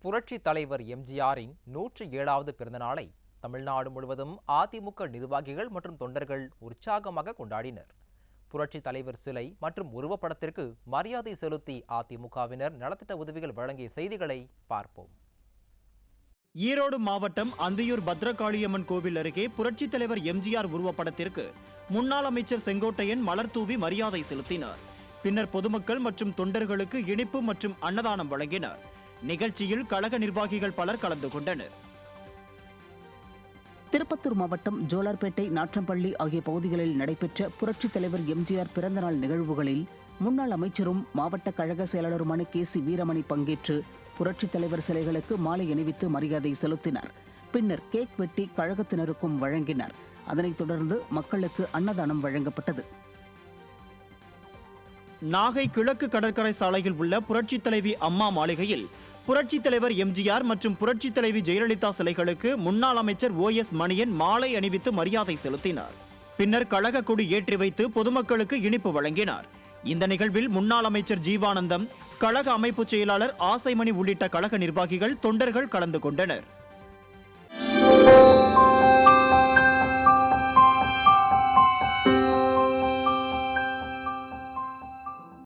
புரட்சி தலைவர் எம்ஜிஆரின் 107வது பிறந்தநாளை தமிழ்நாடு முழுவதும் அதிமுக நிர்வாகிகள் மற்றும் தொண்டர்கள் உற்சாகமாக கொண்டாடினர். புரட்சி தலைவர் சிலை மற்றும் உருவப்படத்திற்கு மரியாதை செலுத்தி அதிமுகவினர் நலத்திட்ட உதவிகள் வழங்கிய செய்திகளை பார்ப்போம். ஈரோடு மாவட்டம் அந்தியூர் பத்ரகாளியம்மன் கோவில் அருகே புரட்சித் தலைவர் எம்ஜிஆர் உருவப்படத்திற்கு முன்னாள் அமைச்சர் செங்கோட்டையன் மலர் தூவி மரியாதை செலுத்தினார். பின்னர் பொதுமக்கள் மற்றும் தொண்டர்களுக்கு இனிப்பு மற்றும் அன்னதானம் வழங்கினர். நிகழ்ச்சியில் கழக நிர்வாகிகள் பலர் கலந்து கொண்டனர். திருப்பத்தூர் மாவட்டம் ஜோலார்பேட்டை, நாற்றம்பள்ளி ஆகிய பகுதிகளில் நடைபெற்ற புரட்சித் தலைவர் எம்ஜிஆர் பிறந்தநாள் நிகழ்வுகளில் முன்னாள் அமைச்சரும் மாவட்ட கழக செயலாளருமான KC வீரமணி பங்கேற்று புரட்சித் தலைவர் சிலைகளுக்கு மாலை அணிவித்து மரியாதை செலுத்தினார். பின்னர் கேக் வெட்டி கழகத்தினருக்கும் வழங்கினார். அதனைத் தொடர்ந்து மக்களுக்கு அன்னதானம் வழங்கப்பட்டது. நாகை கிழக்கு கடற்கரை சாலையில் உள்ள புரட்சித் தலைவி அம்மா மாளிகையில் புரட்சித் தலைவர் எம்ஜிஆர் மற்றும் புரட்சித் தலைவி ஜெயலலிதா சிலைகளுக்கு முன்னாள் அமைச்சர் OS மணியன் மாலை அணிவித்து மரியாதை செலுத்தினார். பின்னர் கழக கொடி ஏற்றி வைத்து பொதுமக்களுக்கு இனிப்பு வழங்கினார். இந்த நிகழ்வில் முன்னாள் அமைச்சர் ஜீவானந்தம், கழக அமைப்பு செயலாளர் ஆசைமணி உள்ளிட்ட கழக நிர்வாகிகள், தொண்டர்கள் கலந்து கொண்டனர்.